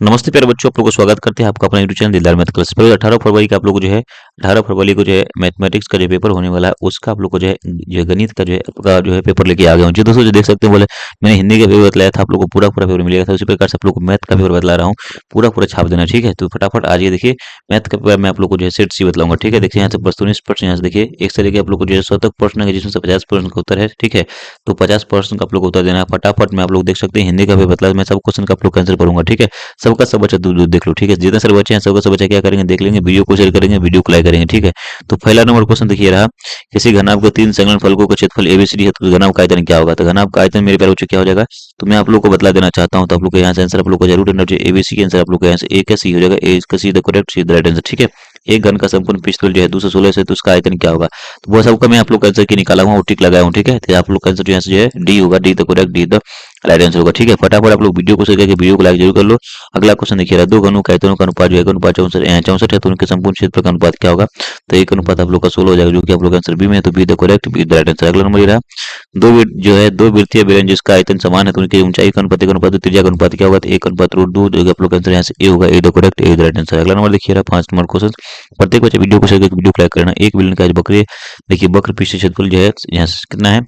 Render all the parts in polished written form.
नमस्ते प्यारे बच्चों, आप लोगों को स्वागत करते हैं आपका अपना यूट्यूब चैनल दिलदार मैथ क्लास पर। 18 फरवरी का आप लोग को जो है 18 फरवरी को जो है मैथमेटिक्स का जो पेपर होने वाला है उसका आप लोग को जो है गणित का जो है पेपर लेके आ गया हूँ जी दोस्तों। जो देख सकते हैं बोले मैंने हिंदी का पेपर बतलाया था, आप लोग को पूरा पूरा पेपर मिलेगा था। उसी प्रकार से आप लोग को मैथ का पेपर बतला रहा हूँ, पूरा पूरा छाप देना, ठीक है। तो फटाफट आज ये देखिए मैथ का पेपर मैं आप लोग को जो है सेट सी बतलाऊंगा, ठीक है। देखिए यहाँ से प्रश्न प्रश्न यहाँ से देखिए एक से लेके आप लोग को जो है 100 तक प्रश्न है जिसमें से 50 प्रश्न का उत्तर है, ठीक है। तो 50 प्रश्न का आप लोग को उत्तर देना है फटाफट। मैं आप लोग देख सकते हैं हिंदी का पेपर बतला, मैं सब क्वेश्चन का आप लोग का आंसर करूंगा, ठीक है। सबका सब बच्चा दूर दूर देख लो, ठीक है। जितने सारे बच्चे हैं सबका सब बच्चा क्या करेंगे देख लेंगे, वीडियो को शेयर करेंगे, वीडियो को लाइक करेंगे, ठीक है। तो पहला नंबर क्वेश्चन देखिए रहा, किसी घनाभ को 3 संलग्न फलकों का क्षेत्रफल एबीसीडी है तो घनाभ का आयतन क्या होगा। तो घनाभ का आयतन मेरे प्यारे बच्चों क्या हो जाएगा, तो मैं आप लोग को बतला देना चाहता हूं। तो आप लोग को यहाँ से आंसर आप लोग को जरूर देना चाहिए। एबीसी के आंसर आप लोग को यहाँ से ए का सी हो जाएगा, ए का see the correct, see the right answer, ठीक है। एक घन का संपूर्ण पृष्ठफल जो है 216 से, तो उसका आयतन क्या होगा। तो वो सबका मैं आप लोग का आंसर की निकाला हुआ टिक लगाया हूँ, ठीक है। तो आप लोग का आंसर यहाँ से जो है डी होगा, D the correct, D the right answer होगा, ठीक है। फटाफट आप लोग वीडियो को शेयर करके वीडियो को लाइक जरूर कर लो। अगला क्वेश्चन देखिए रहा, दो घनों का आयतनों का अनुपात जो है अनुपात 64 है तो उनके संपूर्ण क्षेत्र का अनुपात क्या होगा। तो एक अनुपात आप लोग का 16 हो जाएगा, जो कि आप लोग का आंसर बी में है, तो be the correct, be the right answer. अगला नंबर ये रहा, दो वृत्तीय बेलन जिसका आयतन समान है तो उनकी ऊंचाई का अनुपात एक अनुपात त्रिज्या का अनुपात क्या होगा। तो एक अनुपात रूट 2, जो कि आप लोग का आंसर यहाँ से ए होगा, A the correct, A the right answer. अगला नंबर देखिए रहा 5 नंबर क्वेश्चन। प्रत्येक बच्चे वीडियो को शेयर करके वीडियो को लाइक करना। एक बिलियन का आज बकरे देखिए वक्र पृष्ठ क्षेत्रफल जो है यहाँ से कितना है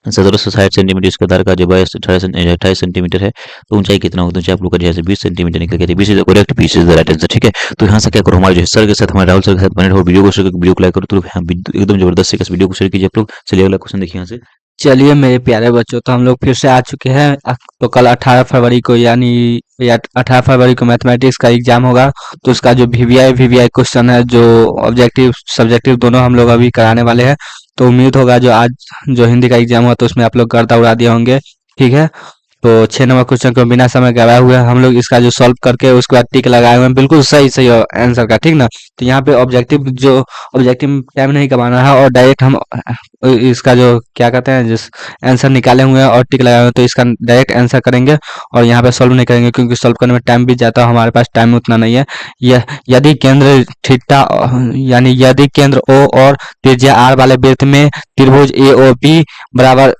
1760 सेंटीमीटर, इसका आधार का जो 28 सेंटीमीटर है। तो ऊंचाई कितना होगा, तो ऊंचाई आप लोग का जैसे 20 सेंटीमीटर निकल गया। बीस इज करेक्ट, बीस इज द राइट आंसर, ठीक है। तो यहाँ से क्या करो, हमारे जो सर के साथ हमारे राहुल सर के साथ बने रहो, वीडियो को शेयर वीडियो को लाइक करो, तो एकदम जबरदस्त से वीडियो को शेयर कीजिए आप लोग। चलिए अगला क्वेश्चन देखिए यहाँ से। चलिए मेरे प्यारे बच्चों, तो हम लोग फिर से आ चुके हैं। तो कल 18 फरवरी को यानी 18 फरवरी को मैथमेटिक्स का एग्जाम होगा। तो उसका जो वीवीआई क्वेश्चन है, जो ऑब्जेक्टिव सब्जेक्टिव दोनों हम लोग अभी कराने वाले हैं। तो उम्मीद होगा जो आज जो हिंदी का एग्जाम हुआ तो उसमें आप लोग गर्दा उड़ा दिए होंगे, ठीक है। तो 6 नंबर क्वेश्चन को बिना समय गवाए हुए हम लोग इसका जो सॉल्व करके उसके बाद टिक लगाए हुए हैं, बिल्कुल सही सही आंसर का, ठीक ना। तो यहाँ पे ऑब्जेक्टिव टाइम नहीं कमाना है और डायरेक्ट हम इसका जो क्या कहते हैं जिस आंसर निकाले हुए हैं और टिक लगाए हुए हैं तो इसका डायरेक्ट आंसर करेंगे। और यहाँ पे सॉल्व नहीं करेंगे क्योंकि सॉल्व करने में टाइम भी जाता है, हमारे पास टाइम उतना नहीं है। यह यदि केंद्र थीटा यानी यदि केंद्र ओ और त्रिज्या आर वाले वृत्त में त्रिभुज ए ओ बी बराबर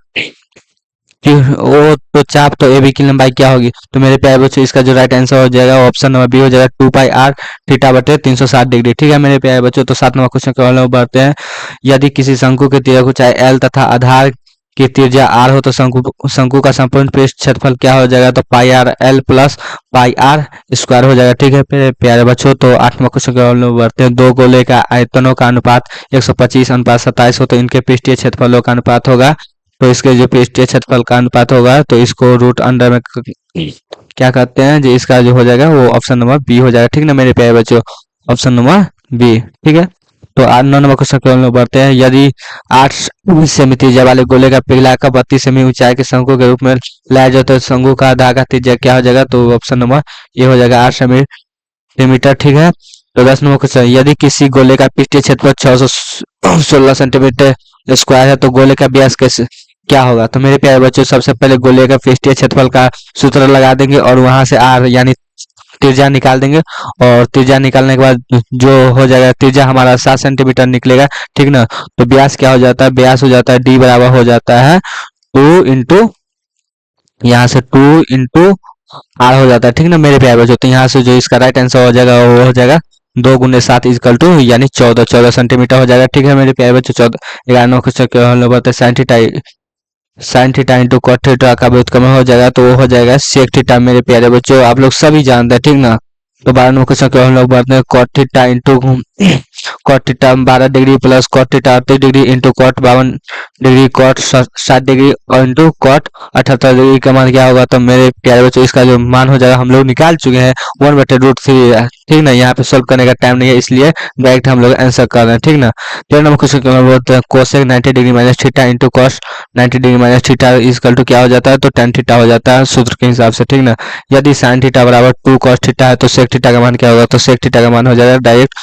ओ तो चाप तो ए बी की लंबाई क्या होगी। तो मेरे प्यारे बच्चों इसका जो राइट आंसर हो जाएगा ऑप्शन नंबर बी हो जाएगा 2 पाई आर थीटा बटे 360 डिग्री, ठीक है मेरे प्यारे बच्चों। तो 7 नंबर क्वेश्चन के हल बढ़ते हैं। यदि किसी शंकु की त्रिज्या ऊंचाई एल तथा आधार की त्रिज्या आर हो तो शंकु का संपूर्ण पृष्ठ क्षेत्रफल क्या हो जाएगा। तो pi R L plus pi R square हो जाएगा, ठीक है मेरे प्यारे बच्चों। तो 8 नंबर क्वेश्चन के हल बढ़ते हैं। दो गोले का आयतनों का अनुपात 125:27 हो तो इनके पृष्ठीय क्षेत्रफलों का अनुपात होगा। तो इसके जो पृष्ठीय क्षेत्रफल का अनुपात होगा तो इसको रूट अंडर में क्या कहते हैं जी, इसका जो हो जाएगा वो ऑप्शन नंबर बी हो जाएगा, ठीक ना मेरे प्यारे बच्चों, ऑप्शन नंबर बी, ठीक है। तो 9 नंबर क्वेश्चन के हम लोग बढ़ते हैं। यदि 8 सेमी त्रिज्या वाले गोले का पिघला कर 32 सेमी ऊंचाई के शंकु के रूप में लाया जाए तो शंकु का धागा त्रिज्या क्या हो जाएगा। तो ऑप्शन नंबर ये हो जाएगा 8 सेंटीमीटर, ठीक है। तो 10 नंबर क्वेश्चन, यदि किसी गोले का पृष्ठीय क्षेत्रफल 616 सेंटीमीटर स्क्वायर है तो गोले का व्यास कैसे क्या होगा। तो मेरे प्यारे बच्चों सबसे पहले गोले का पृष्ठीय क्षेत्रफल का सूत्र लगा देंगे और वहां से आर यानी त्रिज्या निकाल देंगे। और त्रिज्या निकालने के बाद जो हो जाएगा त्रिज्या हमारा 7 सेंटीमीटर निकलेगा, ठीक ना। तो व्यास क्या हो जाता है, व्यास हो जाता है डी बराबर हो जाता है 2 इंटू यहाँ से 2 इंटू आर हो जाता है, ठीक ना मेरे प्यारे बच्चों। तो यहाँ से जो इसका राइट आंसर हो जाएगा वो हो जाएगा 2 × 7 इजकल टू यानी 14 सेंटीमीटर हो जाएगा, ठीक है मेरे प्यारे बच्चों। 11 question sine theta into cot theta का व्युत्क्रम हो जाएगा तो वो हो जाएगा सेक थीटा मेरे प्यारे बच्चों, आप लोग सभी जानते हैं, ठीक ना। तो 12 क्वेश्चन के हम लोग बढ़ते हैं। Cot theta into cot theta 12 degree plus cot theta 38 degree into cot 52 degree cot 60 degree और इंटू कॉट 78 डिग्री का मान क्या होगा। तो मेरे प्यारे बच्चों इसका जो मान हो जाएगा हम लोग निकाल चुके हैं 1/√3, ठीक ना। यहाँ पे सोल्व करने का टाइम नहीं है इसलिए डायरेक्ट हम लोग आंसर कर रहे हैं, ठीक ना। 13 क्वेश्चन के हम लोग बोलते हैं cosec 90 degree minus theta into cos 90 degree minus theta equal to क्या हो जाता है। तो tan थीटा हो जाता है सूत्र के हिसाब से, ठीक ना। यदि sin थीटा बराबर 2 cos थीटा है तो sec थीटा का मान क्या होगा। तो sec थीटा का मान हो जाएगा डायरेक्ट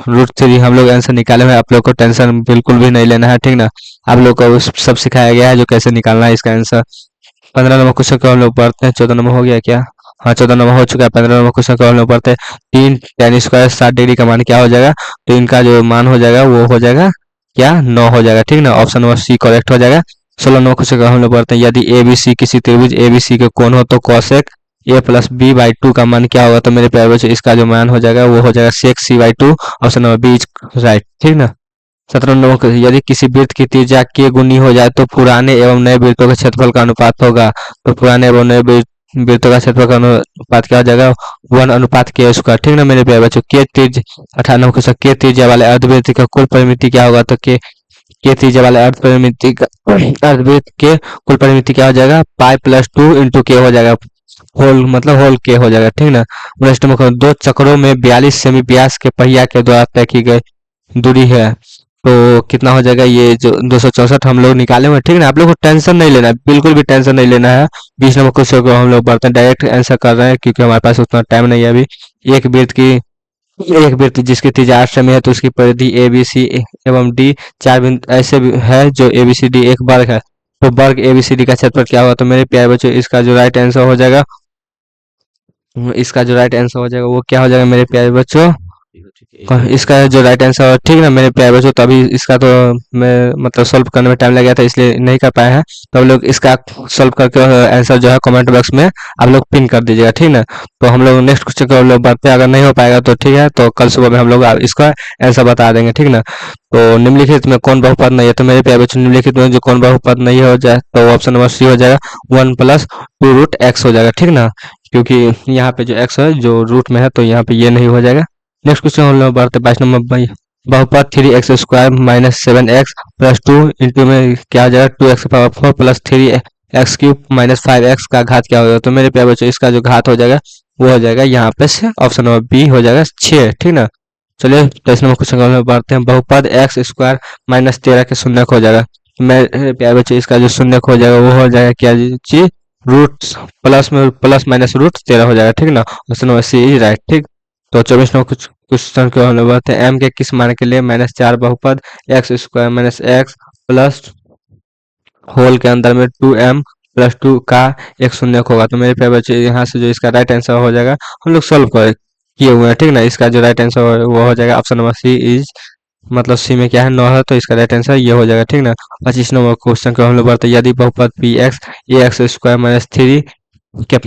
√3। हम लोग आंसर निकाले हुए, आप लोग को टेंशन बिल्कुल भी नहीं लेना है, ठीक ना। आप लोग को सब सिखाया गया है जो कैसे निकालना है इसका आंसर। 15 नंबर क्वेश्चन को हम लोग पढ़ते हैं। 14 नंबर हो गया क्या, हाँ 14 नंबर हो चुका है। 15 नंबर क्वेश्चन को हम लोग पढ़ते हैं। 3 tan स्क्वायर 60 डिग्री का मान क्या हो जाएगा। तो इनका जो मान हो जाएगा वो हो जाएगा क्या 9 हो जाएगा, ठीक ना। ऑप्शन नंबर सी करेक्ट हो जाएगा। 16 नंबर क्वेश्चन का हम लोग पढ़ते हैं। यदि एबीसी किसी त्रिभुज एबीसी के कोण हो तो cosec A plus B by two का मान क्या होगा? तो मेरे प्यारे बच्चों इसका जो मान हो जाएगा वो हो जाएगा sec C by two. Option number B is right, ठीक ना। 17 नंबर क्वेश्चन, यदि किसी वृत्त की त्रिज्या के गुनी हो जाए तो पुराने एवं नए वृत्तों के क्षेत्रफल का अनुपात होगा। तो पुराने एवं नए वृत्तों का क्षेत्रफल का अनुपात क्या हो जाएगा? 1:k², ठीक ना मेरे प्यारे बच्चों। के त्रिज्या 18 नंबर क्वेश्चन, के त्रिज्या वाले अर्धवृत्त का कुल परिमिति क्या होगा? तो के त्रिज्या वाले अर्धवृत्त के कुल परिमिति क्या हो जाएगा? पाई प्लस 2 × के हो जाएगा। होल मतलब होल के हो जाएगा, ठीक ना। नेक्स्ट नंबर, दो चक्रों में 42 सेमी व्यास के पहिया के द्वारा तय की गई दूरी है, तो कितना हो जाएगा? ये जो 264 हम लोग निकाले हुए हैं, ठीक ना। आप लोग को टेंशन नहीं लेना है, बिल्कुल भी टेंशन नहीं लेना है। 20 नंबर क्वेश्चन को हम लोग बढ़ते हैं, डायरेक्ट आंसर कर रहे हैं क्योंकि हमारे पास उतना टाइम नहीं है अभी। एक वृत्त जिसकी त्रिज्या 8 सेमी है तो उसकी परिधि ए बी सी एवं डी 4 बिंदु ऐसे भी है जो ए बी सी डी एक वर्ग है, तो वर्ग ए बी सी डी का क्षेत्रफल क्या होगा? तो मेरे प्यारे बच्चों इसका जो राइट आंसर हो जाएगा वो क्या हो जाएगा मेरे प्यारे बच्चों? इसका जो राइट आंसर है, ठीक ना मेरे प्यारे बच्चों। तो अभी इसका तो मैं मतलब सॉल्व करने में टाइम लग गया था इसलिए नहीं कर पाए हैं, तो हम लोग इसका सॉल्व करके आंसर जो है कमेंट बॉक्स में आप लोग पिन कर दीजिएगा, ठीक ना। तो हम लोग नेक्स्ट क्वेश्चन को हम लोग बढ़ते हैं, अगर नहीं हो पाएगा तो ठीक है, तो कल सुबह में हम लोग इसका आंसर बता देंगे, ठीक ना। तो निम्नलिखित में कौन बहुपद नहीं है? तो मेरे प्यारे बच्चों निम्नलिखित में जो कौन बहुपद नहीं हो जाए तो ऑप्शन नंबर सी हो जाएगा 1+2√x हो जाएगा, ठीक ना। क्योंकि यहाँ पे जो x है जो रूट में है तो यहाँ पे ये नहीं हो जाएगा। नेक्स्ट क्वेश्चन हम लोग बढ़ते 22 नंबर भाई, बहुपद 3x² - 7x + 2 इंटू में क्या हो जाएगा? 2x⁴ + 3x³ - 5x का घात क्या होगा? तो मेरे प्यारे बच्चों इसका जो घात हो जाएगा वो हो जाएगा यहाँ पे से ऑप्शन नंबर बी हो जाएगा 6, ठीक ना। चलिए 23 नंबर क्वेश्चन हम लोग बढ़ते हैं, बहुपद x² - 13 के शून्यक हो जाएगा। मेरे प्यारे बच्चों इसका जो शून्यक हो जाएगा वो हो जाएगा क्या चीज? रूट प्लस माइनस रूट 13 हो जाएगा, ठीक ना। Option number C is right, ठीक। तो 24 नंबर कुछ क्वेश्चन को हम लोग बढ़ते हैं, m के किस मान के लिए -4 बहुपद x² - x प्लस होल के अंदर में 2m + 2 का एक शून्यक होगा? तो मेरे प्यारे बच्चे यहाँ से जो इसका राइट आंसर हो जाएगा हम लोग सॉल्व किए हुए हैं, ठीक ना। इसका जो राइट आंसर वो हो जाएगा ऑप्शन नंबर सी इज, मतलब सी में क्या है 9 है तो इसका राइट आंसर ये हो जाएगा, ठीक ना। 25 नंबर क्वेश्चन को हम लोग बढ़ते हैं, यदि बहुपद पी एक्स ax² - 3 के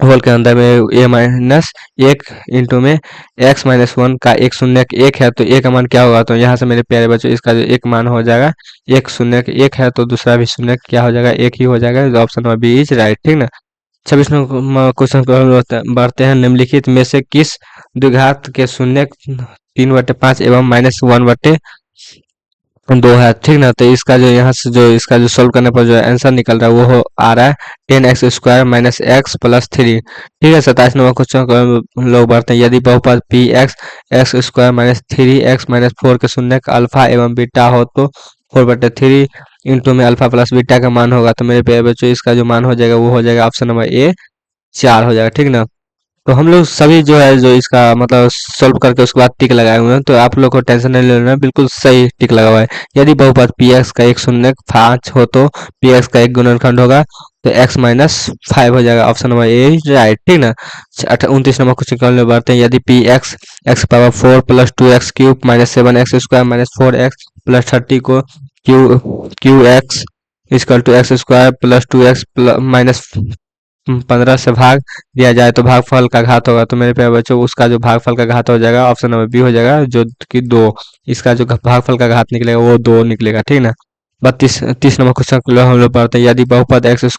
होल के अंदर में a-1 इंटू में x-1 का एक शून्यक 1 है तो a का मान क्या होगा? तो यहाँ से मेरे प्यारे बच्चों इसका जो एक मान हो जाएगा, एक शून्यक 1 है तो दूसरा भी शून्यक क्या हो जाएगा? 1 ही हो जाएगा। तो option number B is right, ठीक ना। 26 नंबर क्वेश्चन को हम लोग बढ़ते हैं, निम्नलिखित में से किस द्विघात के शून्यक 3/5 एवं -1/2 है, ठीक ना। तो इसका जो यहाँ से जो इसका जो सोल्व करने पर जो आंसर निकल रहा है वो आ रहा है 10x² - x + 3, ठीक है। 27 नंबर क्वेश्चन को हम लोग बढ़ते हैं, यदि बहुपद पी एक्स x² - 3x - 4 के शून्यक अल्फा एवं बीटा हो तो 4/3 इंटू में अल्फा प्लस बीटा का मान होगा? तो मेरे प्यारे बच्चों इसका जो मान हो जाएगा वो हो जाएगा ऑप्शन नंबर ए 4 हो जाएगा, ठीक ना। तो हम लोग सभी जो है जो इसका मतलब सॉल्व करके उसके बाद टिक लगाए हुए हैं, तो आप लोग को टेंशन नहीं लेना है, बिल्कुल सही टिक लगा हुआ है। यदि बहुपद पी एक्स का एक शून्यक 5 हो तो पी एक्स का एक गुणनखंड होगा तो x - 5 हो जाएगा, ऑप्शन नंबर ए राइट, ठीक ना। 29 नंबर क्वेश्चन को बढ़ते हैं, यदि P x x⁴ + 2x³ - 7x² - 4x + 30 को क्यू एक्स x² + 2x -15 से भाग दिया जाए तो भागफल का घात होगा? तो मेरे प्यारे बच्चों उसका जो भागफल का घात हो जाएगा ऑप्शन नंबर बी हो जाएगा जो कि 2, इसका जो भागफल का घात निकलेगा वो 2 निकलेगा, ठीक ना। 30 नंबर क्वेश्चन हम लोग पढ़ते हैं, यदि बहुपद x² +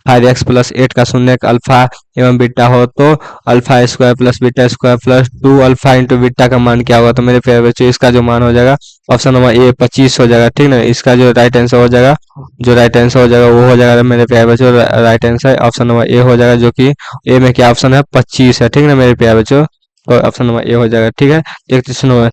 5x + 8 का शून्यक अल्फा एवं बीटा हो तो α² + β² + 2 अल्फा इंटू बीटा का मान क्या होगा? तो मेरे प्यारे बच्चों इसका जो मान हो जाएगा ऑप्शन नंबर ए 25 हो जाएगा, ठीक ना। इसका जो राइट आंसर हो जाएगा वो हो जाएगा मेरे प्यारे बच्चों right answer option number A हो जाएगा, जो कि ए में क्या ऑप्शन है 25 है, ठीक ना मेरे प्यारे बच्चों। तो ऑप्शन नंबर ए हो जाएगा, ठीक है। 31 नंबर,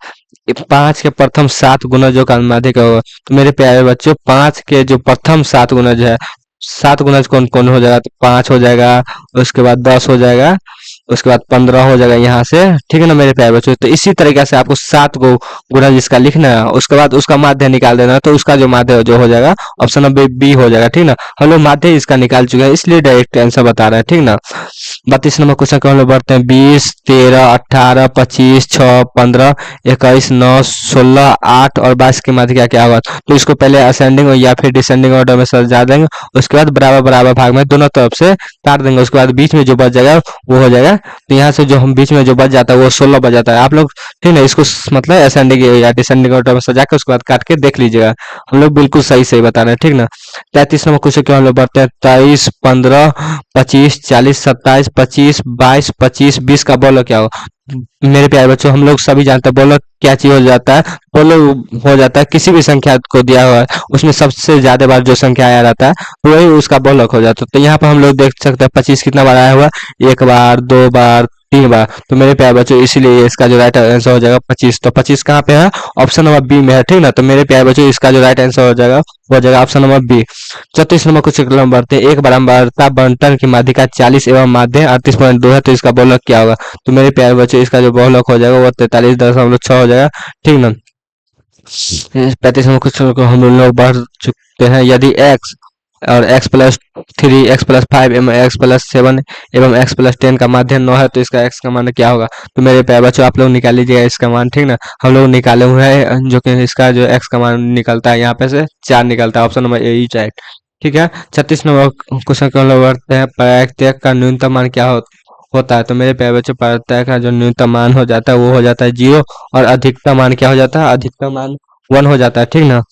5 के प्रथम 7 गुणजों का अनुपात क्या होगा? तो मेरे प्यारे बच्चों 5 के जो प्रथम 7 गुणज है, 7 गुणज कौन कौन हो जाएगा? तो 5 हो जाएगा, उसके बाद 10 हो जाएगा, उसके बाद 15 हो जाएगा यहाँ से, ठीक है ना मेरे प्यारे बच्चों। तो इसी तरीके से आपको 7 को गुणा जिसका लिखना है, उसके बाद उसका माध्य निकाल देना है, तो उसका जो माध्य जो हो जाएगा ऑप्शन नंबर बी हो जाएगा, ठीक ना। हम लोग माध्य इसका निकाल चुके हैं, इसलिए डायरेक्ट आंसर बता रहे हैं, ठीक ना। 32 नंबर क्वेश्चन को हम लोग बढ़ते हैं। 20, 13, 18, 25, 6, 15, 21, 9, 16, 8 और 22 के माध्य क्या क्या होगा। तो इसको पहले असेंडिंग या फिर डिसेंडिंग ऑर्डर में सजा देंगे, उसके बाद बराबर बराबर भाग में दोनों तरफ से काट देंगे, उसके बाद बीच में जो बच जाएगा वो हो जाएगा। तो यहाँ से जो हम बीच में जो बच जाता है वो 16 बच जाता है। आप लोग ठीक है इसको मतलब असेंडिंग या डिसेंडिंग ऑर्डर में सजा के उसके बाद काट के देख लीजिएगा, हम लोग बिल्कुल सही सही बता रहे हैं, ठीक ना। 33 नंबर क्वेश्चन क्यों हम लोग बढ़ते हैं। 23, 15, 25, 40, 27, 25, 22, 25, 20 का बोलो क्या हो। मेरे प्यारे बच्चों हम लोग सभी जानते हैं बोलो क्या चीज हो जाता है। बोलो हो जाता है किसी भी संख्या को दिया हुआ है उसमें सबसे ज्यादा बार जो संख्या आया रहता है वही उसका बोलक हो जाता है। तो यहाँ पर हम लोग देख सकते हैं 25 कितना बार आया हुआ, एक बार, 2 बार, 3 बार। तो मेरे प्यारे बच्चों इसीलिए इसका जो राइट आंसर हो जाएगा 25। तो 25 कहाँ पे है, ऑप्शन नंबर बी में है, ठीक ना। तो मेरे प्यारे बच्चों इसका जो राइट आंसर हो जाएगा option number B. 34 number question हम बढ़ते हैं। एक बराबरता बंटन की माध्यिका 40 एवं माध्य 38.2 है, तो इसका बहुलक क्या होगा। तो मेरे प्यारे बच्चों इसका जो बहुलक हो जाएगा वो 43.6 हो जाएगा, ठीक ना। 35 नंबर क्वेश्चन को हम लोग बढ़ चुके हैं। यदि x और x+3, x+5 एवं x+7 एवं x+10 का माध्य 9 है, तो इसका x का मान क्या होगा। तो मेरे प्यारे बच्चों आप लोग निकाल लीजिएगा इसका मान, ठीक ना। हम लोग निकाले हुए हैं जो कि इसका जो x का मान निकलता है यहाँ पे से 4 निकलता है, option number A he right, ठीक है। 36 नंबर क्वेश्चन को हम लोग बढ़ते हैं। प्रायिकता का न्यूनतम मान क्या होता है। तो मेरे प्यारे बच्चों प्रायिकता का जो न्यूनतम मान हो जाता है वो हो जाता है 0 और अधिकतम मान क्या हो जाता है, अधिकतम मान 1 हो जाता है, ठीक ना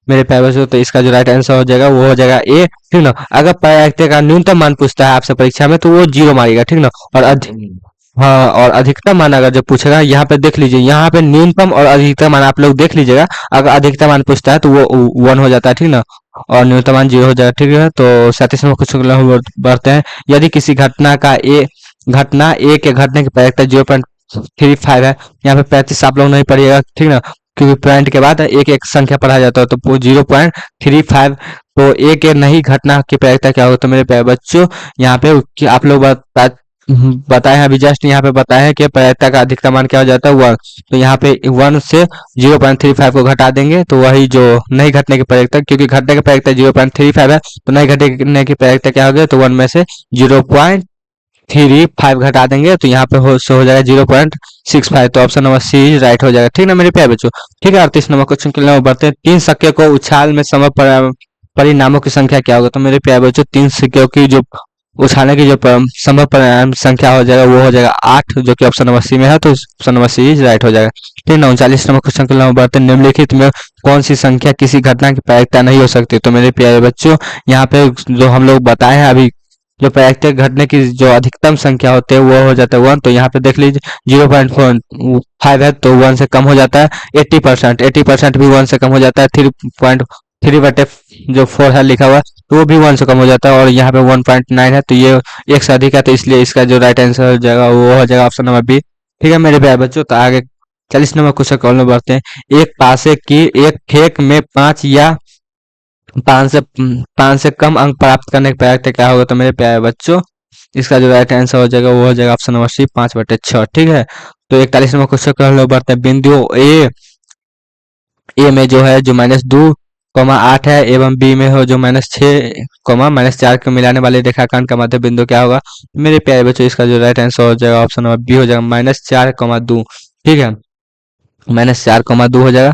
मेरे प्यारे बच्चों। तो इसका जो राइट आंसर हो जाएगा वो हो जाएगा ए, ठीक ना। अगर प्रायिकता का न्यूनतम मान पूछता है आपसे परीक्षा में तो वो 0 मारेगा, ठीक ना। और हाँ, और अधिकतम मान अगर जो पूछेगा यहाँ पे देख लीजिए, यहाँ पे न्यूनतम और अधिकतम मान आप लोग देख लीजिएगा। अगर अधिकतम मान पूछता है तो वो 1 हो जाता है, ठीक ना। और न्यूनतम मान 0 हो जाएगा, ठीक है। तो 37 नंबर क्वेश्चन हम बढ़ते हैं। यदि किसी घटना ए के घटने की प्रायिकता 0.35 है, यहाँ पे 35 आप लोग नहीं पढ़िएगा, ठीक ना, क्योंकि पॉइंट के बाद एक एक संख्या पढ़ा जाता है। तो 0.35, तो ए के नहीं घटना की प्रायिकता क्या होगा। तो मेरे प्यारे बच्चों यहाँ पे आप लोग बताए हैं अभी जस्ट यहाँ पे बताया है कि प्रायिकता का अधिकतम मान क्या हो जाता है 1। तो यहाँ पे 1 से 0.35 को घटा देंगे तो वही जो नहीं घटने की प्रायिकता, क्योंकि घटने की प्रायिकता 0.35 है तो नहीं घटने की प्रायिकता क्या हो गया, तो 1 में से 0.35 घटा देंगे तो यहाँ पे हो जाएगा 0.65। तो ऑप्शन नंबर सी राइट हो जाएगा, ठीक ना मेरे प्यारे बच्चों, ठीक है। 38 नंबर क्वेश्चन के लिए बढ़ते हैं। 3 सिक्के को उछाल में समय परिणामों की संख्या क्या होगा। तो मेरे प्यारे बच्चों 3 सिक्कों की जो उछालने की जो संभव परिणाम संख्या हो जाएगा वो हो जाएगा 8, जो कि ऑप्शन नंबर सी में है, तो ऑप्शन नंबर सी राइट हो जाएगा, ठीक ना। 39 नंबर क्वेश्चन के लिए बढ़ते हैं। निम्नलिखित में कौन सी संख्या किसी घटना की प्रायिकता नहीं हो सकती। तो मेरे प्यारे बच्चों यहाँ पे जो हम लोग बताए हैं अभी, जो प्रायिकता घटने की जो अधिकतम संख्या होते हैं वो हो जाता है 1। तो यहाँ पे देख लीजिए 0.5 है तो 1 से कम हो जाता है। 80% भी 1 से कम हो जाता है। 3/3 जो 4 है लिखा हुआ तो वो भी 1 से कम हो जाता है। और यहाँ पे 1.9 है तो ये 1 से अधिक है, तो इसलिए इसका जो राइट आंसर हो जाएगा वो हो जाएगा ऑप्शन नंबर बी, ठीक है मेरे प्यारे बच्चों। तो आगे 40 नंबर क्वेश्चन कॉल में बढ़ते हैं। एक पासे की एक फेक में 5 या 5 से कम अंक प्राप्त करने की प्रायिकता क्या होगा। तो मेरे प्यारे बच्चों इसका जो राइट आंसर हो जाएगा वो हो जाएगा ऑप्शन नंबर सी 5/6, ठीक है। तो 41 नंबर क्वेश्चन कर लो बढ़ते हैं। बिंदु ए में जो है जो -2,8 है एवं बी में हो जो -6, -4 को मिलाने वाले रेखाखंड का मध्य बिंदु क्या होगा। मेरे प्यारे बच्चों इसका जो राइट आंसर हो जाएगा ऑप्शन नंबर बी हो जाएगा -4,2, ठीक है, -4,2 हो जाएगा।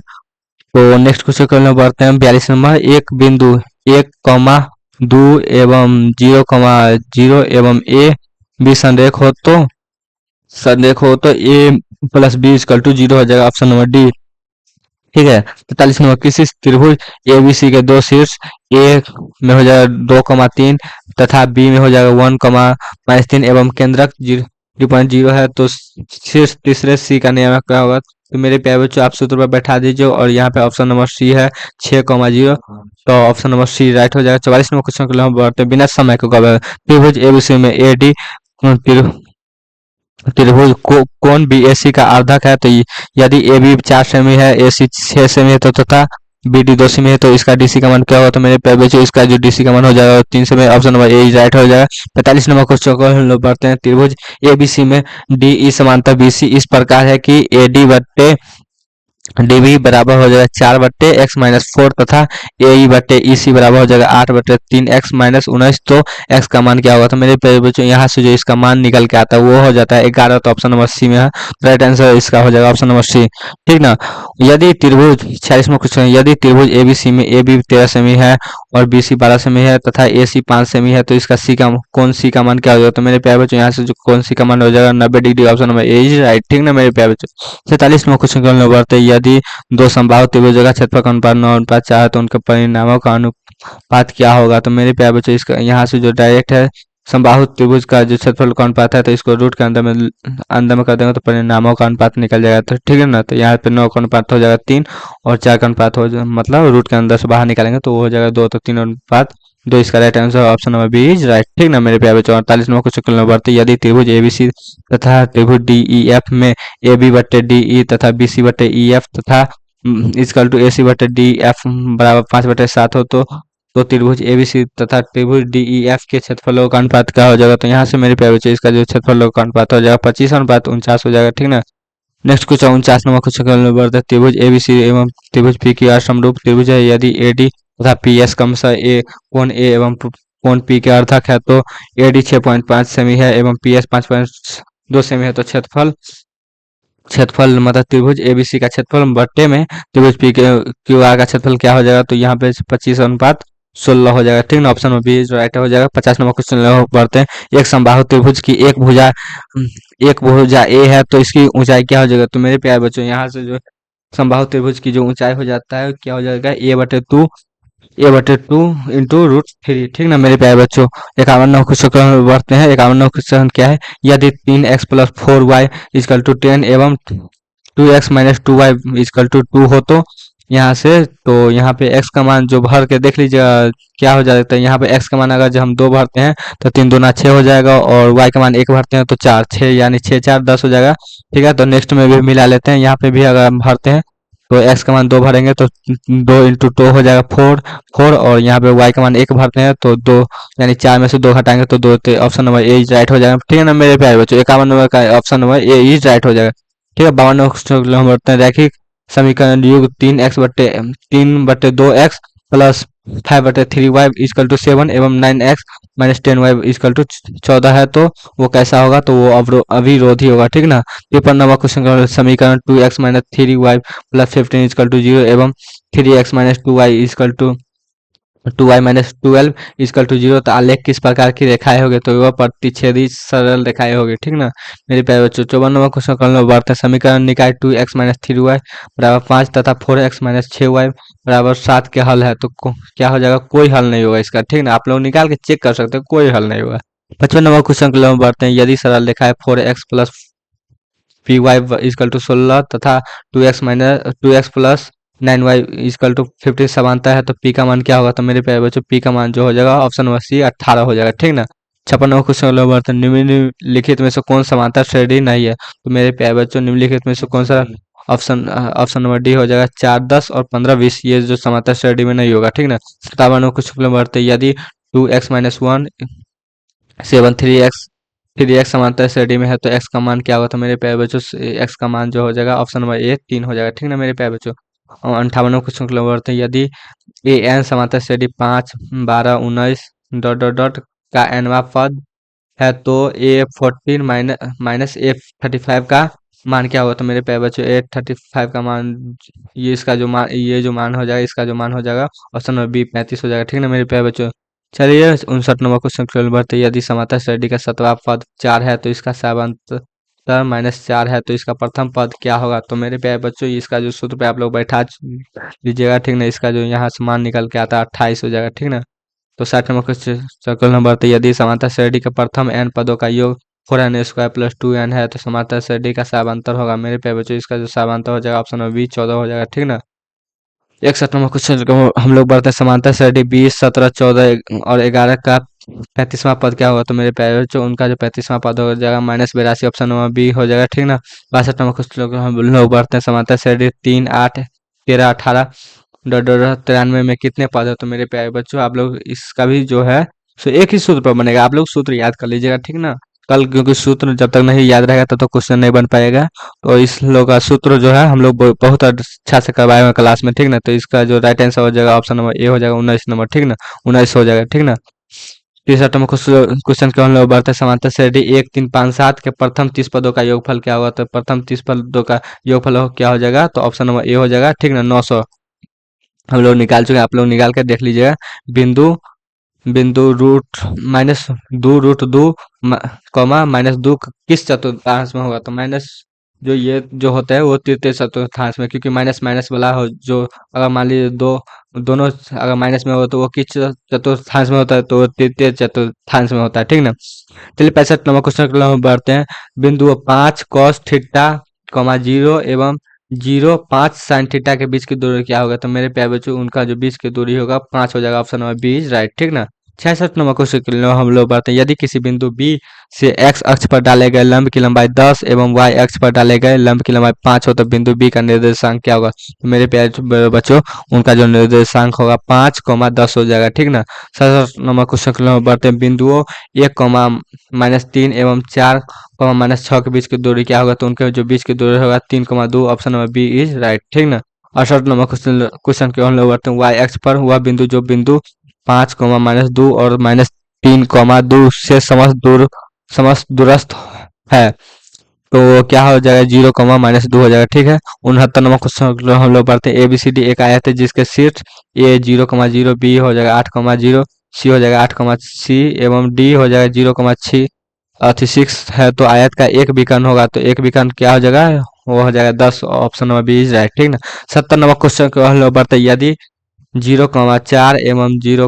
तो नेक्स्ट क्वेश्चन करने बढ़ते हैं 42 नंबर। एक बिंदु 1,2 एवं 0,0 एवं ए बी संरेख हो तो a+b=0 हो जाएगा, ऑप्शन नंबर डी, ठीक है। 43 नंबर। किसी त्रिभुज एबीसी के दो शीर्ष ए में हो जाएगा 2,3 तथा बी में हो जाएगा 1,-3 एवं केंद्रक 0.0 है, तो शीर्ष तीसरे सी का नियम क्या होगा। तो मेरे प्यारे बच्चों आप सूत्र पर बैठा दीजिए और यहाँ पे ऑप्शन नंबर सी है 6,0, तो ऑप्शन नंबर सी राइट हो जाएगा। 44 नंबर क्वेश्चन के लिए हम बढ़ते हैं। बिना समय को कवर त्रिभुज एबीसी में एडी त्रिभुज कोण बीएसी का आर्धक है, तो यदि ए बी 4 सेमी है, ए सी 6 सेमी है, तो तथा बी डी 2 सेमी है तो इसका डीसी का मान क्या होगा, तो मेरे प्यारे बच्चों इसका जो डीसी का मान हो जाएगा 3 semi, option number A right हो जाएगा। 45 नंबर क्वेश्चन को हम लोग बढ़ते हैं। त्रिभुज एबीसी में डी ई समांतर बीसी इस प्रकार है कि ए डी बट्टे डी भी बराबर हो जाएगा 4/x-4 तथा ए ई बट्टे ई सी बराबर हो जाएगा 8/3x-19। तो x का मान क्या होगा, तो मेरे प्यारे बच्चों यहाँ से जो इसका मान निकल के आता है वो हो जाता है 11। तो ऑप्शन नंबर सी में है, राइट आंसर इसका हो जाएगा ऑप्शन नंबर सी। ठीक ना। यदि त्रिभुज 46वां क्वेश्चन, यदि त्रिभुज एबीसी में ए बी 13 सेमी है और बी सी 12 सेमी है तथा ए सी 5 सेमी है तो इसका सी का कौन सी का मान क्या हो जाएगा, तो मेरे प्यारे बच्चों यहाँ से जो कौन सी का मान हो जाएगा 90 degree, option number A is right. ठीक ना मेरे प्यारे बच्चों। 46वां क्वेश्चन को हम लोग बढ़ते हैं। यदि दो समबाहु त्रिभुजों का क्षेत्रफल का अनुपात 9:4 है तो उनके परिणामों का अनुपात क्या होगा, तो मेरे प्यारे बच्चों इसका यहाँ से जो डायरेक्ट है समबाहु त्रिभुज का जो क्षेत्रफल का अनुपात है तो इसको रूट के अंदर में कर देंगे तो परिणामों का अनुपात निकल जाएगा। तो ठीक है ना। तो यहाँ पे 9 का अनुपात हो जाएगा 3 और 4 का अनुपात हो मतलब रूट के अंदर से बाहर निकालेंगे तो वो हो जाएगा 2, तो 3 अनुपात 2 इसका right answer option number B is right. ठीक ना मेरे प्यारे बच्चों। 48 नंबर क्वेश्चन नंबर बढ़ते, यदि त्रिभुज एबीसी तथा त्रिभुज डी ई एफ में ए बी बट्टे डी ई तथा बी सी बट्टे ई एफ तथा इजकल टू ए सी बटे डी एफ बराबर 5/7 हो तो त्रिभुज एबीसी तथा त्रिभुज डी ई एफ के क्षेत्रफलों का अनुपात क्या हो जाएगा, तो यहाँ से मेरे प्यारे बच्चे इसका जो क्षेत्रफलों का अनुपात हो जाएगा 25:49 हो जाएगा। ठीक ना। नेक्स्ट क्वेश्चन 49 नंबर क्वेश्चन बढ़ते, त्रिभुज एबीसी एवं त्रिभुज पी की समरूप त्रिभुज है। यदि ए डी तथा पी एस क्रमशः ए कोण ए एवं कोण पी के अर्थक है तो ए डी 6.5 सेमी है एवं पी एस 5.2 सेमी है तो क्षेत्रफल मतलब त्रिभुज एबीसी का क्षेत्रफल बट्टे में त्रिभुज पी के क्यू आर का क्षेत्रफल क्या हो जाएगा, तो यहाँ पे 25:16 हो जाएगा। ठीक ना। ऑप्शन में बी राइट हो जाएगा। 50 नंबर क्वेश्चन बढ़ते हैं। एक समबाहु त्रिभुज की एक भुजा ए है तो इसकी ऊंचाई क्या हो जाएगा, तो मेरे प्यारे बच्चों यहाँ से जो समबाहु त्रिभुज की जो ऊंचाई हो जाता है क्या हो जाएगा a/2 इंटू √3। ठीक ना मेरे प्यारे बच्चों। 51 नंबर क्वेश्चन बढ़ते हैं। 51 नंबर क्वेश्चन क्या है, यदि 3x + 4y = 10 एवं 2x - 2y = 2 हो तो यहाँ से तो यहाँ पे x का मान जो भर के देख लीजिएगा क्या हो जाता है। यहाँ पे x का मान अगर जो हम 2 भरते हैं तो 3 दूना 6 हो जाएगा और y का मान 1 भरते हैं तो 4, 6 यानी 6 4 10 हो जाएगा। ठीक है। तो नेक्स्ट में भी मिला लेते हैं। यहाँ पे भी अगर हम भरते हैं तो x का मान 2 भरेंगे तो 2 × 2 हो जाएगा 4 और यहाँ पे y का मान 1 भरते हैं तो 2 यानी 4 में से 2 घटाएंगे तो 2, तो option number A is right हो जाएगा। ठीक है ना मेरे प्यारे बच्चों। 51 नंबर का option number A is right हो जाएगा। ठीक है। 52 नंबर क्वेश्चन हम बढ़ते हैं। रैखिक समीकरण युग 3/2x प्लस 5/3y = 7 एवं 9x - 10y = 14 है तो वो कैसा होगा, तो वो अविरोधी होगा। ठीक ना। 53 नंबर क्वेश्चन का समीकरण 2x - 3y + 15 = 0 एवं 3x - 2y = 2y - 12 = 0 तो आलेख किस प्रकार की रेखाएं होगी, तो वह प्रतिच्छेदी सरल रेखाएं होगी। ठीक ना मेरे प्यारे बच्चों। 54 नंबर क्वेश्चन कर बढ़ते हैं। समीकरण निकाय 2x - 3y = 5 तथा 4x - 6y = 7 के हल है तो क्या हो जाएगा, कोई हल नहीं होगा इसका। ठीक ना। आप लोग निकाल के चेक कर सकते हैं, कोई हल नहीं होगा। 55 नंबर क्वेश्चन के बढ़ते हैं। यदि सरल रेखाएं 4x + py = 16 तथा 2x + 9y = 50 समानता है तो p का मान क्या होगा, तो मेरे प्यारे बच्चों p का मान जो हो जाएगा ऑप्शन नंबर सी 18 हो जाएगा। ठीक ना। 56 नंबर क्वेश्चन बढ़ते हैं। निम्नलिखित में से कौन समांतर श्रेणी नहीं है, तो मेरे प्यारे बच्चों निम्नलिखित में से कौन सा ऑप्शन नंबर डी हो जाएगा 4 10 और 15 20 ये जो समांतर श्रेणी में नहीं होगा। ठीक ना। 57 नंबर क्वेश्चन बढ़ते हैं। यदि 2x - 1 7 3x समांतर श्रेणी में है तो x का मान क्या होगा, तो मेरे प्यारे बच्चों x का मान जो हो जाएगा ऑप्शन नंबर ए 3 हो जाएगा। ठीक ना मेरे प्यारे बच्चों। 58 क्वेश्चन के बढ़ते हैं। यदि ए एन समांतर श्रेणी 5 12 19 ... का nवां पद है तो A14 माइनस A35 का मान क्या होगा, तो मेरे प्यारे बच्चों A35 का मान ये जो मान हो जाएगा इसका जो मान हो जाएगा ऑप्शन नंबर बी 35 हो जाएगा। ठीक ना मेरे प्यारे बच्चों। चलिए 59 नंबर क्वेश्चन बढ़ते हैं। यदि समांतर श्रेणी का 7वां पद 4 है तो इसका सामांतर -4 है तो इसका प्रथम पद क्या होगा, तो मेरे प्यारे बच्चों इसका जो सूत्र पे आप लोग बैठा लीजिएगा। ठीक ना। इसका जो यहाँ से मान निकल के आता है 28 हो जाएगा। ठीक ना। तो 60 नंबर क्वेश्चन नंबर तो यदि समांतर श्रेणी के प्रथम n पदों का योग 4n² + 2n है तो समांतर श्रेणी का सामांतर होगा। मेरे प्यारे बच्चों इसका जो सामांतर हो जाएगा ऑप्शन नंबर बी 14 हो जाएगा। ठीक ना। 61 नंबर क्वेश्चन हम लोग बढ़ते हैं। समांतर श्रेणी 20 17 14 और 11 का 35वां पद क्या होगा, तो मेरे प्यारे बच्चों उनका जो 35वां पद हो जाएगा -82 ऑप्शन नंबर बी हो जाएगा। ठीक ना। 62 नंबर क्वेश्चन हम लोग बढ़ते हैं। समांतर श्रेणी 3 8 13 18 डॉट डॉट डॉट 93 में कितने पद है? तो मेरे प्यारे बच्चों आप लोग इसका भी जो है सो एक ही सूत्र पर बनेगा, आप लोग सूत्र याद कर लीजिएगा, ठीक ना। कल क्योंकि सूत्र जब तक नहीं याद रहेगा तब तक क्वेश्चन नहीं बन पाएगा। तो इस लोग का सूत्र जो है हम लोग बहुत अच्छा से करवाए हुए क्लास में, ठीक ना। तो इसका जो राइट आंसर हो जाएगा ऑप्शन नंबर ए हो जाएगा 19 नंबर, ठीक ना। 19 हो जाएगा, ठीक ना। तीसरा नंबर क्वेश्चन के हम लोग बढ़ते हैं समांतर श्रेणी 1 3 5 7 के प्रथम 30 पदों का योगफल क्या होगा? तो प्रथम 30 पदों का योगफल क्या हो जाएगा? तो ऑप्शन नंबर ए हो जाएगा, ठीक ना, 900। हम लोग निकाल चुके हैं, आप लोग निकाल कर देख लीजिएगा। बिंदु बिंदु रूट माइनस दो रूट दो कॉमा माइनस दो किस चतुर्थांश में होगा? तो माइनस जो ये जो होता है वो तृतीय चतुर्थांश में, क्योंकि माइनस माइनस वाला हो जो अगर मान लीजिए दो दोनों अगर माइनस में हो तो वो किस चतुर्थांश में होता है? तो वो तृतीय चतुर्थांश में होता है, ठीक ना। चलिए 65 नंबर क्वेश्चन की ओर बढ़ते हैं। बिंदु 5 cos थीटा कॉमा 0 एवं 0 5 साइन थीटा के बीच की दूरी क्या होगा? तो मेरे प्यारे बच्चों उनका जो बीच की दूरी होगा 5 हो जाएगा, option number B is right, ठीक ना। 66 नंबर क्वेश्चन के लिए हम लोग बढ़ते हैं। यदि किसी बिंदु बी से एक्स अक्ष पर डाले गए लंब की लंबाई 10 एवं वाई अक्ष पर डाले गए लंब की लंबाई 5 हो तो बिंदु बी का निर्देशांक क्या होगा? तो मेरे प्यारे बच्चों उनका जो निर्देशांक होगा 5, 10 हो जाएगा, ठीक ना। 67 नंबर क्वेश्चन के लिए हम बढ़ते हैं। बिंदुओं 1, -3 एवं 4, -6 के बीच की दूरी क्या होगा? तो उनके जो बीच की दूरी होगा 3, 2, option number B is right, ठीक ना। 68 नंबर क्वेश्चन के हम लोग बढ़ते हैं। वाई एक्स पर वह बिंदु जो बिंदु 5, -2 और -3, 2 से समस्त दूरस्थ है, तो वो क्या हो जाएगा? 0, -2 हो जाएगा, ठीक है। 69 नंबर क्वेश्चन हम लोग पढ़ते हैं। ए बी सी डी एक आयत है जिसके शीर्ष ए 0, 0, बी हो जाएगा 8, 0, सी हो जाएगा 8, सी एवं डी हो जाएगा 0, 6 है, तो आयत का एक विकर्ण होगा, तो एक विकर्ण क्या हो जाएगा? वो हो जाएगा 10, option number B is right, ठीक ना। 70 नंबर क्वेश्चन को हम लोग बढ़ते हैं। यदि 0, 4 एवं 0,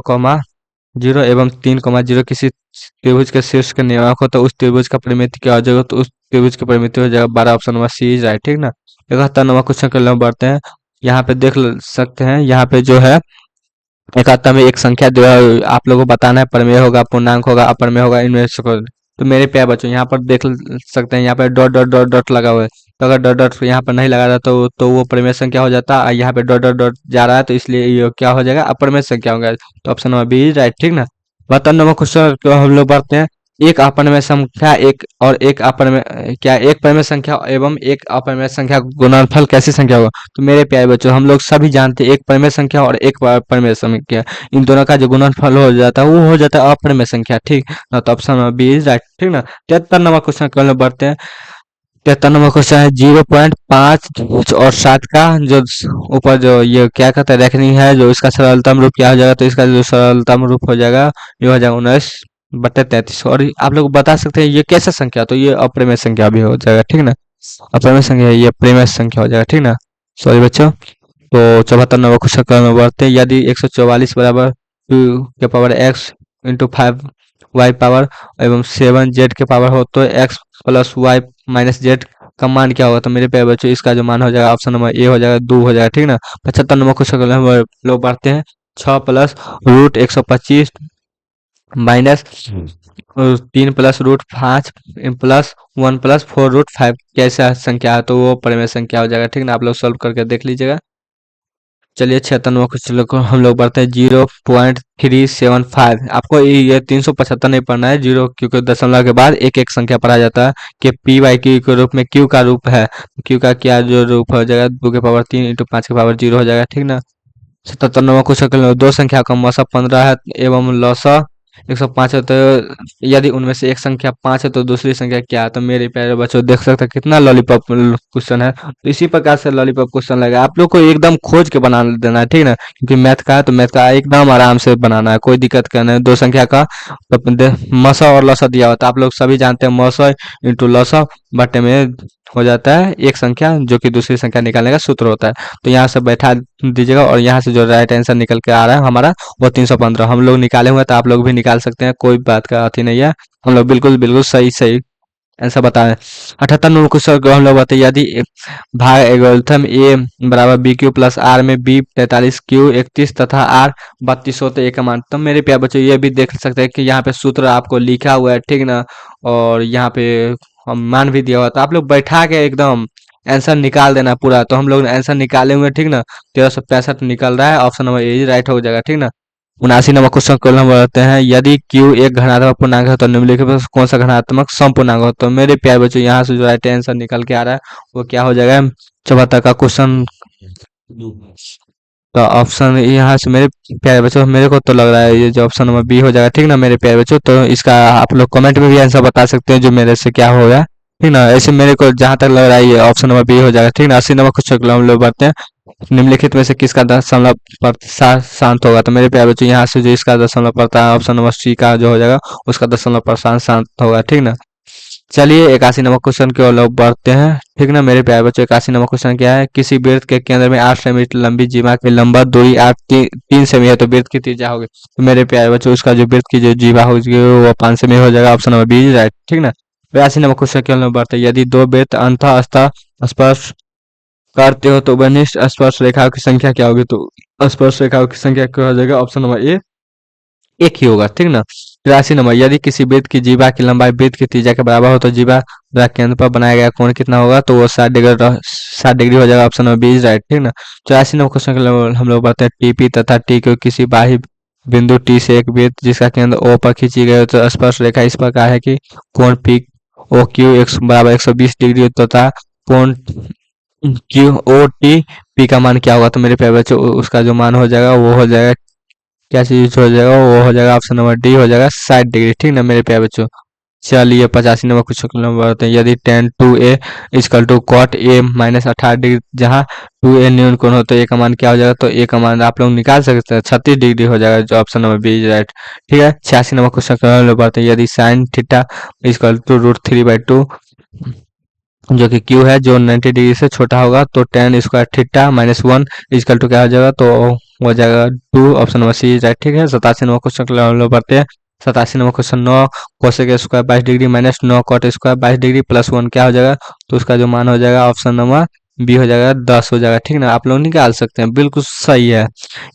0 एवं 3, 0 किसी त्रिभुज के शीर्ष के निवारक हो तो उस त्रिभुज का परिमिति क्या हो जाएगा? तो उस त्रिभुज की परिमिति हो जाएगा 12, option number C is right, ठीक ना। 71 नंबर क्वेश्चन के लिए बढ़ते हैं। यहाँ पे देख सकते हैं, यहाँ पे जो है 71 में एक संख्या जो है आप लोगों को बताना है, प्रमेय होगा, पूर्णांक होगा, अपरमेय होगा, इनमें से तो मेरे प्यारे बच्चों यहाँ पर देख सकते हैं, यहाँ पे डॉट डॉट डॉट डॉट लगा हुआ है। तो अगर डॉट डॉट यहाँ पर नहीं लगा रहा तो वो परिमेय संख्या हो जाता है। यहाँ पे डॉट डॉट डॉट जा रहा है तो इसलिए ये क्या हो जाएगा? अपरिमेय संख्या होगा, तो ऑप्शन नंबर बी राइट, ठीक ना। 72 नंबर क्वेश्चन को हम लोग बढ़ते हैं। एक अपरिमेय संख्या एक और एक अपरिमेय क्या एक परिमेय संख्या एवं एक अपरिमेय संख्या का गुणनफल कैसी संख्या होगा? तो मेरे प्यारे बच्चों हम लोग सभी जानते हैं एक परिमेय संख्या और एक परिमेय संख्या, इन दोनों का जो गुणनफल हो जाता है वो हो जाता है अपरिमेय संख्या, ठीक ना। तो option number B is right, ठीक ना। 73 नंबर क्वेश्चन की ओर बढ़ते हैं। 73 नंबर क्वेश्चन है 0.5 और 7 का जो ऊपर जो ये क्या कहते हैं रेखनी है, जो इसका सरलतम रूप क्या हो जाएगा? तो इसका जो सरलतम रूप हो जाएगा ये हो जाएगा 19/33। और आप लोग बता सकते हैं ये कैसा संख्या? तो ये अपरिमेय संख्या भी हो जाएगा, ठीक ना। अपरिमेय संख्या ये परिमेय संख्या हो जाएगा, ठीक ना। सॉरी बच्चों। तो 74 नंबर क्वेश्चन का बढ़ते हैं। यदि 144 बराबर 2 के power x into 5 Y power एवं 7 जेड के पावर हो तो x plus Y minus Z का मान क्या होगा? तो मेरे प्यारे बच्चों इसका जो मान हो जाएगा ऑप्शन नंबर ए हो जाएगा 2 हो जाएगा, ठीक ना। 75 नंबर क्वेश्चन हम लोग बढ़ते हैं। 6 plus root 125 minus 3 plus root 5 plus 1 plus 4 रूट 5 कैसा संख्या है? तो वो परिमेय संख्या हो जाएगा, ठीक ना। आप लोग सॉल्व करके देख लीजिएगा। चलिए 76 क्वेश्चन को हम लोग बढ़ते हैं। 0.375 आपको ये 375 नहीं पढ़ना है, जीरो क्योंकि दशमलव के बाद एक एक संख्या पढ़ा जाता है कि पी वाई क्यू के रूप में क्यू का रूप है, क्यू का क्या जो रूप हो जाएगा? 2 के पावर 3 इंटू 5 के पावर 0 हो जाएगा, ठीक ना। 77 क्वेश्चन दो संख्या का मौसा 15 है एवं लौसा 105 है, तो यदि उनमें से एक संख्या 5 है तो दूसरी संख्या क्या है? तो मेरे प्यारे बच्चों देख सकते हैं कितना लॉलीपॉप क्वेश्चन है। तो इसी प्रकार से लॉलीपॉप क्वेश्चन लगेगा, आप लोग को एकदम खोज के बना देना है, ठीक ना। क्योंकि मैथ का है तो मैथ का एकदम आराम से बनाना है, कोई दिक्कत करना है। दो संख्या का तो मौसा और लौसा दिया होता है, आप लोग सभी जानते हैं मौसा इंटू लौसा बटे में हो जाता है एक संख्या जो कि दूसरी संख्या निकालने का सूत्र होता है। तो यहाँ से बैठा दीजिएगा और यहाँ से जो राइट आंसर निकल के आ रहा है हमारा वो 315 हम लोग निकाले हुए हैं, तो आप लोग भी निकाल सकते हैं, कोई बात का अथी नहीं है। हम लोग बिल्कुल बिल्कुल सही सही आंसर बताएं। 78 क्वेश्चन को हम लोग बताइए। यदि भाग एल्गोरिथम ए बराबर बी क्यू प्लस आर में बी 43 क्यू 31 तथा आर 32 होते एक का मान, तो मेरे प्यारे बच्चों ये भी देख सकते हैं कि यहाँ पे सूत्र आपको लिखा हुआ है, ठीक ना। और यहाँ पे मान भी दिया हुआ, तो आप लोग बैठा के एकदम आंसर निकाल देना पूरा। तो हम लोग आंसर निकाले हुए, ठीक ना। 1365 निकल रहा है, ऑप्शन नंबर ए राइट हो जाएगा, ठीक ना। 79 नंबर क्वेश्चन को हम बताते हैं, यदि क्यू एक धनात्मक पूर्णांक है तो निम्नलिखित में से कौन सा धनात्मक समपूर्णांक हो। तो मेरे प्यारे बच्चों, यहाँ से जो राइट आंसर निकल के आ रहा है वो क्या हो जाएगा, 74 का क्वेश्चन। तो ऑप्शन यहाँ से मेरे प्यारे बच्चों, मेरे को तो लग रहा है ये जो ऑप्शन नंबर बी हो जाएगा, ठीक ना मेरे प्यारे बच्चों। तो इसका आप लोग कमेंट में भी आंसर बता सकते हैं जो मेरे से क्या होगा, ठीक ना। ऐसे मेरे को जहां तक लग रहा है ये ऑप्शन नंबर बी हो जाएगा, ठीक ना। 80 नंबर क्वेश्चन हम लोग बढ़ते हैं, निम्नलिखित में से किसका दशमलव प्रतिशत शांत होगा। तो मेरे प्यारे बच्चों, यहाँ से जो इसका दशमलव पड़ता है ऑप्शन नंबर सी का जो हो जाएगा, उसका दशमलव प्रतिशत शांत होगा, ठीक ना। चलिए 81 नंबर क्वेश्चन की ओर लोग बढ़ते हैं, ठीक ना मेरे प्यारे बच्चों। 81 नंबर क्वेश्चन क्या है, किसी वृत्त के केंद्र में 8 सेमी लंबी जीवा की लंबा दूरी 3 सेमी है तो वृत्त की त्रिज्या होगी। तो मेरे प्यारे बच्चों, उसका जो वृत्त की जो जीवा होगी वो 5 सेमी हो जाएगा, ऑप्शन नंबर बी राइट, ठीक ना। 82 नंबर क्वेश्चन की ओर लोग बढ़ते हैं, यदि दो वृत्त अंतः स्पर्श करते हो तो वनिष्ठ स्पर्श रेखाओं की संख्या क्या होगी। तो स्पर्श रेखाओं की संख्या क्या हो जाएगा, ऑप्शन नंबर ए एक ही होगा, ठीक ना। 83 नंबर, यदि किसी वृत्त की जीवा की लंबाई वृत्त की त्रिज्या के बराबर हो तो जीवा द्वारा केंद्र पर बनाया गया कोण कितना होगा। तो वो 60 डिग्री हो जाएगा, option number B is right, ठीक ना। 84 नंबर क्वेश्चन हम लोग बताते हैं, टीपी तथा टी को किसी बाह्य बिंदु टी से एक वृत्त जिसका केंद्र ओ पर खींची गई हो तो स्पर्श रेखा इस प्रकार है कि कोण पी ओ क्यू एक बराबर 120 डिग्री तथा कोण क्यू ओ टी पी का मान क्या होगा। तो मेरे प्यारे बच्चों, उसका जो मान हो जाएगा वो हो जाएगा, क्या चीज हो जाएगा, वो हो जाएगा ऑप्शन नंबर डी हो जाएगा 60 डिग्री, ठीक ना मेरे प्यारे बच्चों। चलिए 85 नंबर क्वेश्चन नंबर होते हैं, यदि tan 2a equal to cot a minus 18 degree, जहाँ 2a न्यून कोण हो तो a का मान क्या हो जाएगा। तो a का मान आप लोग निकाल सकते हैं, 36 डिग्री हो जाएगा, जो ऑप्शन नंबर बी राइट, ठीक है। 86 नंबर क्वेश्चन हम लोग पढ़ते हैं, यदि साइन थीटा इक्वल टू √3/2 जो कि क्यू है जो 90 डिग्री से छोटा होगा तो tan square theta minus 1 equal to क्या हो जाएगा। तो हो जाएगा 2, ऑप्शन नंबर सी राइट, ठीक है। 87 नंबर क्वेश्चन हम लोग पढ़ते हैं, 87 number question, 9 cosec square 22 degree minus 9 cot square 22 degree plus 1 क्या हो जाएगा। तो उसका जो मान हो जाएगा ऑप्शन नंबर बी हो जाएगा 10 हो जाएगा, ठीक ना। आप लोग निकाल सकते हैं, बिल्कुल सही है।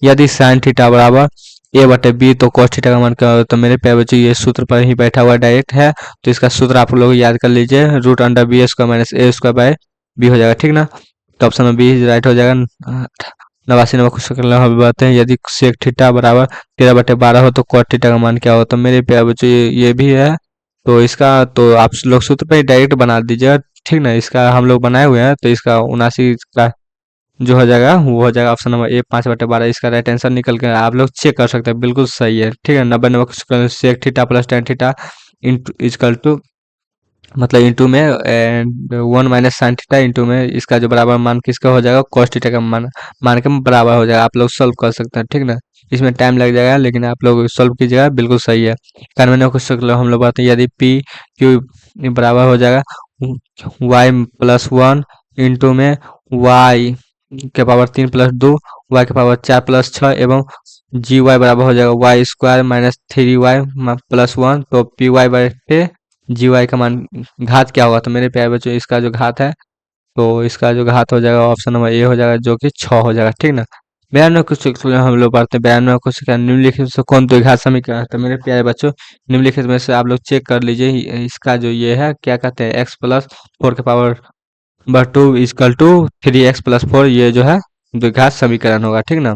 यदि साइन थीटा बराबर ए बटे बी तो cos थीटा का मान क्या होगा। तो मेरे प्यारे बच्चों, ये सूत्र पर ही बैठा हुआ डायरेक्ट है, तो इसका सूत्र आप लोग याद कर लीजिए, √(b² माइनस a²/b हो जाएगा, ठीक ना। तो ऑप्शन नंबर बी राइट हो जाएगा। 89 नंबर क्वेश्चन हम बताते हैं, यदि सेक थीटा बराबर 13/12 हो तो cot थीटा का मान क्या होगा। तो मेरे प्यारे बच्चों, ये भी है, तो इसका तो आप लोग सूत्र पे ही डायरेक्ट बना दीजिएगा, ठीक ना। इसका हम लोग बनाए हुए हैं, तो इसका 79 का जो हो जाएगा वो हो जाएगा ऑप्शन नंबर ए 5/12, इसका राइट आंसर निकल के आप लोग चेक कर सकते हैं, बिल्कुल सही है, ठीक है। 90 number question, sec theta plus tan theta into equal to मतलब इंटू में and 1 minus sine theta into में इसका जो बराबर मान किसका हो जाएगा, cos थीटा का मान के बराबर हो जाएगा। आप लोग सॉल्व कर सकते हैं, ठीक ना। इसमें टाइम लग जाएगा लेकिन आप लोग सॉल्व कीजिएगा, बिल्कुल सही है। 91 क्वेश्चन हम लोग बात है, यदि पी क्यू बराबर हो जाएगा y+1 इंटू में y के पावर 3 प्लस 2 y के पावर 4 प्लस 6 एवं जी वाई बराबर हो जाएगा y² माइनस 3y प्लस 1। तो पी वाई बटे जी वाई का मान घात क्या होगा। तो मेरे प्यारे बच्चों, इसका जो घात है तो इसका जो घात हो जाएगा ऑप्शन नंबर ए हो जाएगा, जो कि 6 हो जाएगा, ठीक ना। 92 क्वेश्चन हम लोग पढ़ते हैं, 92 क्वेश्चन क्या, निम्नलिखित से कौन द्विघात समीकरण है। तो मेरे प्यारे बच्चों, निम्नलिखित में से आप लोग चेक कर लीजिए, इसका जो ये है क्या कहते हैं, x+4 के पावर 2 इक्वल टू 3x+4, ये जो है द्विघात समीकरण होगा, ठीक ना।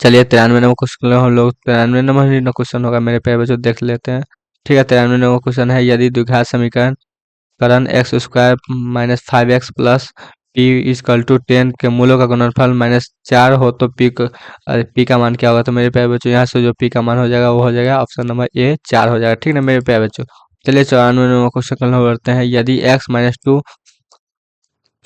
चलिए 93 नंबर क्वेश्चन हम लोग 93 नंबर क्वेश्चन होगा मेरे प्यारे बच्चों, देख लेते हैं, ठीक है। 93 नंबर क्वेश्चन है, यदि द्विघात समीकरण करण x² minus 5x plus P equal to 10 के मूलों का गुणनफल -4 हो तो पी का मान क्या होगा। तो मेरे प्यारे बच्चों, यहाँ से जो पी का मान हो जाएगा वो हो जाएगा ऑप्शन नंबर ए 4 हो जाएगा, ठीक ना मेरे प्यारे बच्चों। चलिए 94 नंबर क्वेश्चन हम बढ़ते हैं, यदि x-2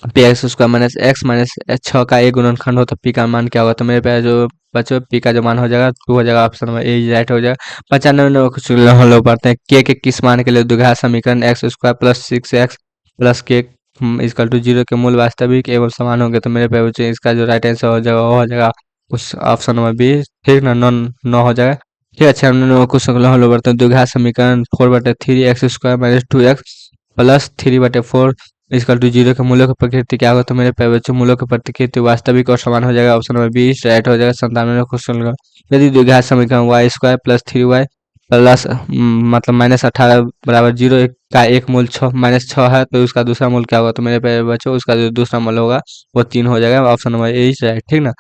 P x square minus x minus 6 का एक गुणनखंड हो तो पी का मान क्या होगा। तो मेरे पास जो बच्चों पी का जो मान हो जाएगा 2 हो जाएगा, ऑप्शन नंबर ए राइट हो जाएगा। 95 नंबर क्वेश्चन हम लोग पढ़ते हैं, के किस मान के लिए द्विघात समीकरण x² प्लस 6x प्लस के इक्वल टू 0 के मूल वास्तविक एवं समान होंगे। तो मेरे पे बच्चों, इसका जो राइट आंसर हो जाएगा वो हो जाएगा उस ऑप्शन नंबर बी, ठीक ना, नौ हो जाएगा, ठीक है। 96 नंबर क्वेश्चन हम लोग पढ़ते हैं, द्विघात समीकरण 4/3x² minus 2x plus 3/4 equal to 0 के मूल्यों की प्रकृति क्या होगा। तो मेरे प्यारे बच्चों, मूल्यों की प्रकृति वास्तविक और समान हो जाएगा, ऑप्शन नंबर बी राइट हो जाएगा। 97 क्वेश्चन का, यदि द्विघात समीकरण y² प्लस 3y प्लस मतलब -18 बराबर 0 का एक मूल -6 है, तो उसका दूसरा मूल क्या होगा? तो मेरे प्यारे बच्चों उसका जो दूसरा मूल होगा वो 3 हो जाएगा। Option number A is right, ठीक ना।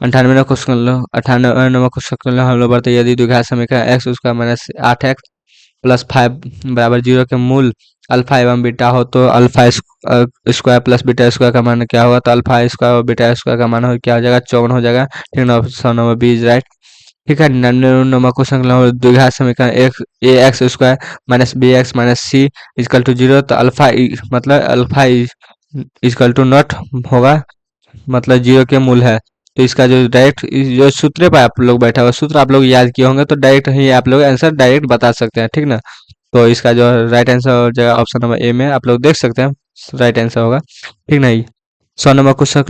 98वां क्वेश्चन लो हम लोग बढ़ते यदि द्विघात समीकरण x उसका -8x प्लस 5 बराबर 0 के मूल अल्फा एवं बीटा हो तो alpha square plus beta square का मान क्या होगा? तो अल्फा स्क्वायर और बीटा स्क्वायर का मान क्या हो जाएगा? 54 हो जाएगा, ठीक ना। Option number B is right, ठीक है। 99वां क्वेश्चन द्विघात समीकरण A X square minus B X minus C is equal to 0 तो मतलब अल्फा इजकल टू नॉट होगा, मतलब 0 के मूल है। तो इसका जो डायरेक्ट जो सूत्र पर आप लोग बैठा हुआ सूत्र आप लोग याद किए होंगे, तो डायरेक्ट ही आप लोग आंसर डायरेक्ट बता सकते हैं, ठीक ना। तो इसका जो राइट आंसर हो जाएगा ऑप्शन नंबर ए में, आप लोग देख सकते हैं राइट आंसर होगा, ठीक ना। 100 नंबर क्वेश्चन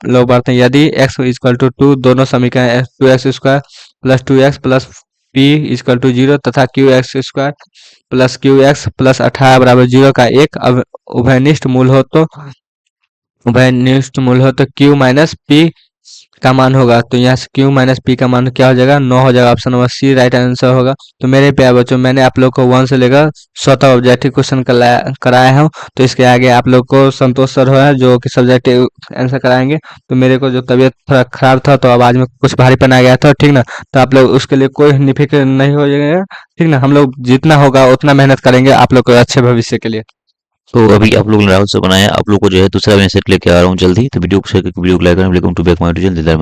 लोग बढ़ते हैं यदि x इजकल टू 2 दोनों समीकरण 2x square plus 2x plus p equal to 0 तथा Q X square plus Q X plus 18 बराबर 0 का एक उभयनिष्ठ मूल हो तो क्यू माइनस पी का मान होगा। तो यहाँ से क्यू माइनस पी का मान क्या हो जाएगा? 9 हो जाएगा। Option number C right answer होगा। तो मेरे प्यारे बच्चों मैंने आप लोग को 1 से लेकर 100 तक ऑब्जेक्टिव क्वेश्चन कराया हूँ। तो इसके आगे आप लोग को संतोष सर है जो कि सब्जेक्टिव आंसर कराएंगे। तो मेरे को जो तबीयत थोड़ा खराब था तो अब आज में कुछ भारीपन आ गया था, ठीक ना। तो आप लोग उसके लिए कोई निफिक्र नहीं हो जाएगा, ठीक ना। हम लोग जितना होगा उतना मेहनत करेंगे आप लोग को अच्छे भविष्य के लिए। तो अभी आप लोग ने राहुल से बनाया, आप लोग को जो है दूसरा मैं सेट लेके आ रहा हूँ जल्दी। तो वीडियो को शेयर करके वीडियो को लाइक करें। Welcome to back my YouTube channel दिलदार